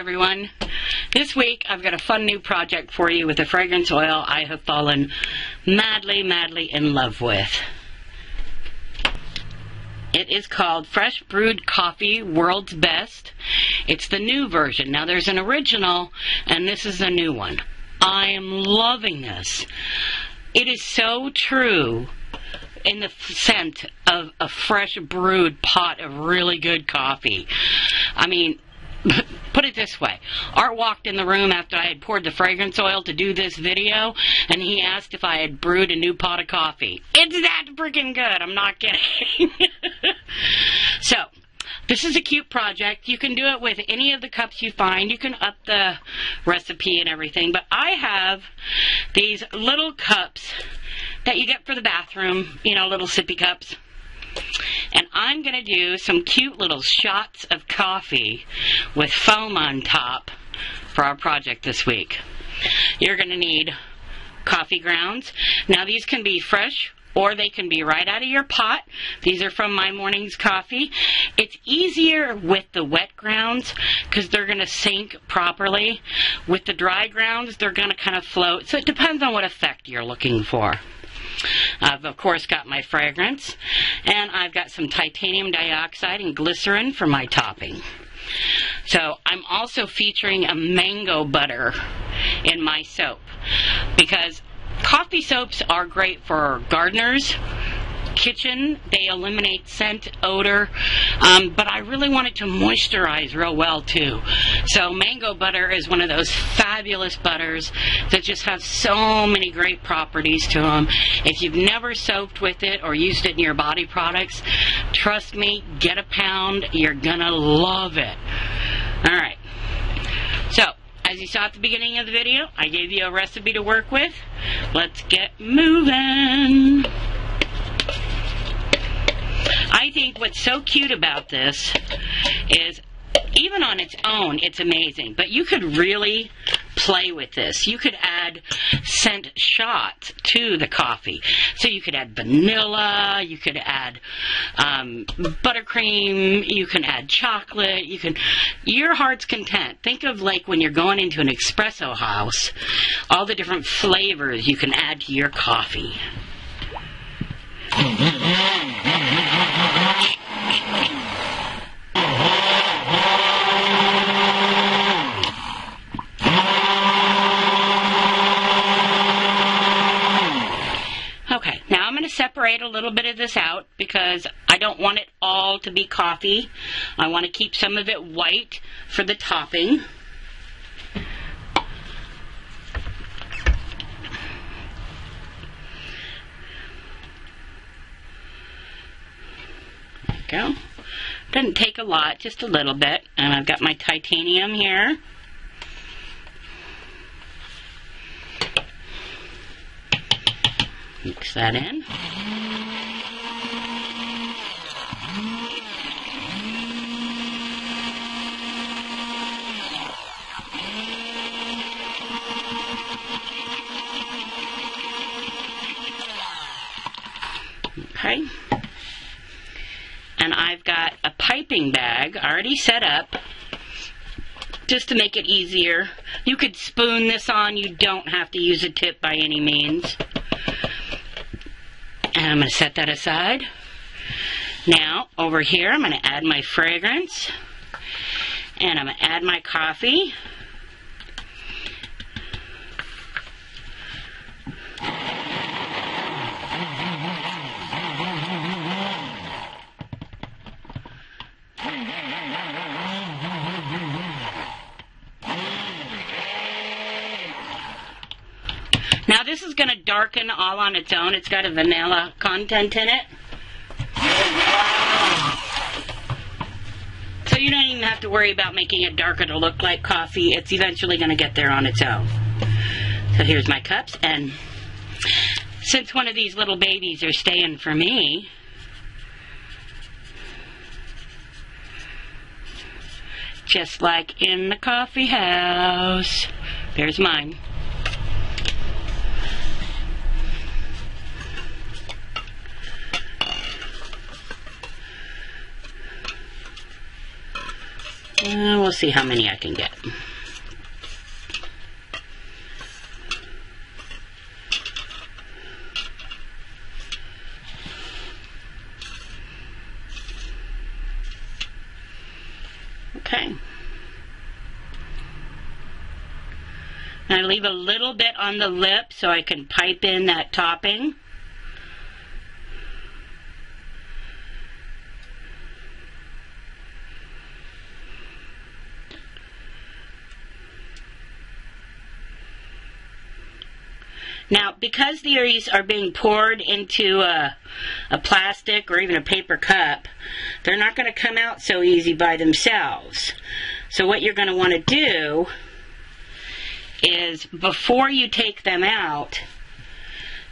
everyone. This week I've got a fun new project for you with a fragrance oil I have fallen madly in love with. It is called Fresh Brewed Coffee World's Best. It's the new version. Now there's an original and this is a new one. I am loving this. It is so true in the scent of a fresh brewed pot of really good coffee. I mean, put it this way. Art walked in the room after I had poured the fragrance oil to do this video, and he asked if I had brewed a new pot of coffee. It's that freaking good. I'm not kidding. So, this is a cute project. You can do it with any of the cups you find. You can up the recipe and everything. But I have these little cups that you get for the bathroom, you know, little sippy cups. And I'm going to do some cute little shots of coffee with foam on top for our project this week. You're going to need coffee grounds. Now these can be fresh or they can be right out of your pot. These are from My Morning's Coffee. It's easier with the wet grounds because they're going to sink properly. With the dry grounds, they're going to kind of float. So it depends on what effect you're looking for. I've, of course, got my fragrance, and I've got some titanium dioxide and glycerin for my topping. So I'm also featuring a mango butter in my soap, because coffee soaps are great for gardeners, kitchen. They eliminate scent, odor, but I really want it to moisturize real well too. So mango butter is one of those fabulous butters that just have so many great properties to them. If you've never soaped with it or used it in your body products, trust me, get a pound. You're gonna love it. Alright, so as you saw at the beginning of the video, I gave you a recipe to work with. Let's get moving. I think what's so cute about this is, even on its own, it's amazing. But you could really play with this. You could add scent shots to the coffee. So you could add vanilla, you could add buttercream, you can add chocolate, you can, your heart's content. Think of like when you're going into an espresso house, all the different flavors you can add to your coffee. Okay, now I'm going to separate a little bit of this out because I don't want it all to be coffee. I want to keep some of it white for the topping. Go. Doesn't take a lot, just a little bit. And I've got my titanium here. Mix that in. Okay. And I've got a piping bag already set up just to make it easier. You could spoon this on. You don't have to use a tip by any means. And I'm going to set that aside. Now, over here, I'm going to add my fragrance. And I'm going to add my coffee. Now this is going to darken all on its own. It's got a vanilla content in it. So you don't even have to worry about making it darker to look like coffee. It's eventually going to get there on its own. So here's my cups. And since one of these little babies are staying for me, just like in the coffee house, there's mine. We'll see how many I can get. Okay. And I leave a little bit on the lip so I can pipe in that topping. Now, because these are being poured into a plastic or even a paper cup, they're not going to come out so easy by themselves. So what you're going to want to do is, before you take them out,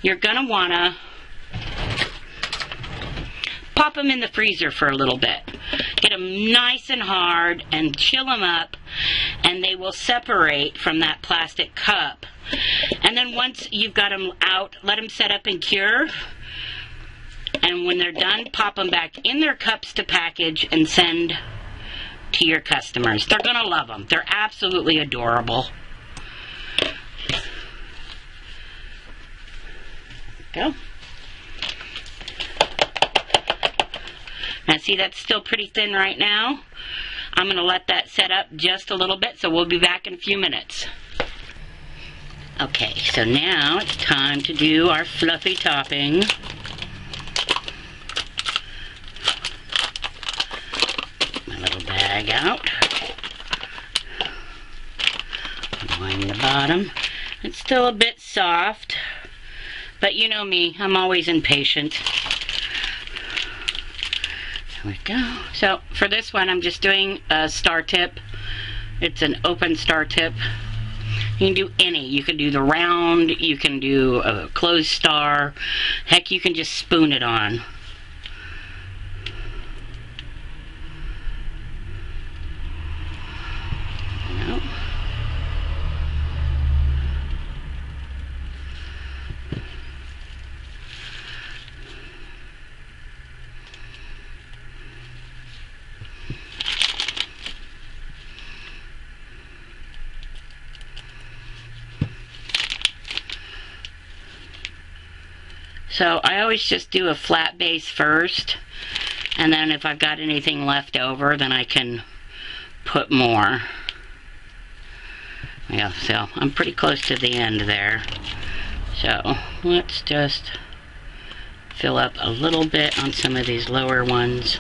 you're going to want to pop them in the freezer for a little bit. Get them nice and hard and chill them up, and they will separate from that plastic cup. And then once you've got them out, let them set up and cure. And when they're done, pop them back in their cups to package and send to your customers. They're going to love them. They're absolutely adorable. Go. Now see, that's still pretty thin right now. I'm going to let that set up just a little bit, so we'll be back in a few minutes. Okay, so now it's time to do our fluffy topping. My little bag out. Line the bottom. It's still a bit soft, but you know me, I'm always impatient. There we go. So for this one, I'm just doing a star tip. It's an open star tip. You can do any. You can do the round, you can do a closed star. Heck, you can just spoon it on. No. So I always just do a flat base first, and then if I've got anything left over, then I can put more. Yeah, so I'm pretty close to the end there. So let's just fill up a little bit on some of these lower ones.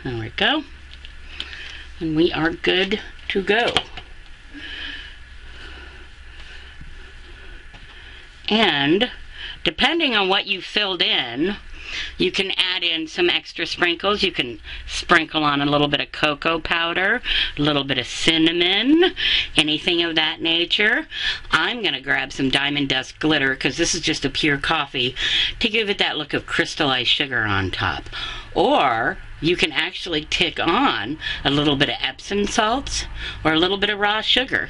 There we go. And we are good to go. And depending on what you filled in, you can add in some extra sprinkles. You can sprinkle on a little bit of cocoa powder, a little bit of cinnamon, anything of that nature. I'm going to grab some diamond dust glitter because this is just a pure coffee to give it that look of crystallized sugar on top. Or you can actually tick on a little bit of Epsom salts or a little bit of raw sugar.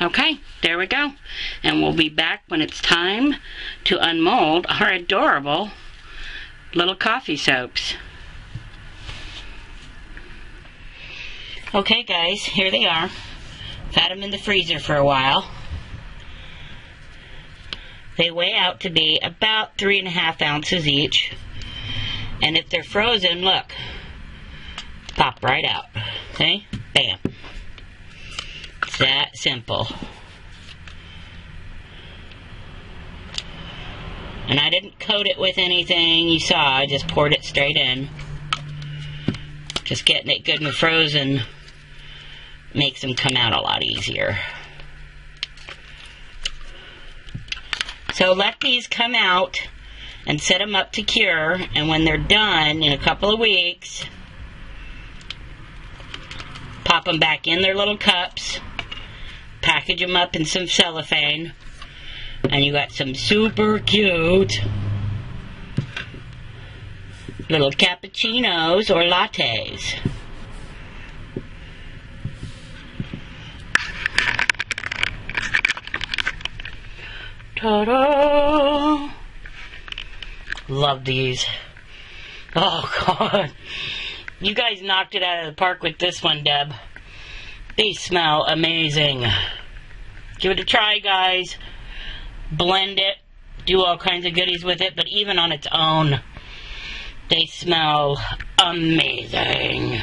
Okay, there we go. And we'll be back when it's time to unmold our adorable little coffee soaps. Okay guys, here they are. I've had them in the freezer for a while. They weigh out to be about 3.5 ounces each. And if they're frozen, look, pop right out. Okay, bam. It's that simple. And I didn't coat it with anything. You saw, I just poured it straight in. Just getting it good and frozen makes them come out a lot easier. So let these come out and set them up to cure. And when they're done in a couple of weeks, pop them back in their little cups, package them up in some cellophane, and you got some super cute little cappuccinos or lattes. Ta-da! Love these. Oh, God. You guys knocked it out of the park with this one, Deb. They smell amazing. Give it a try, guys. Blend it. Do all kinds of goodies with it, but even on its own, they smell amazing.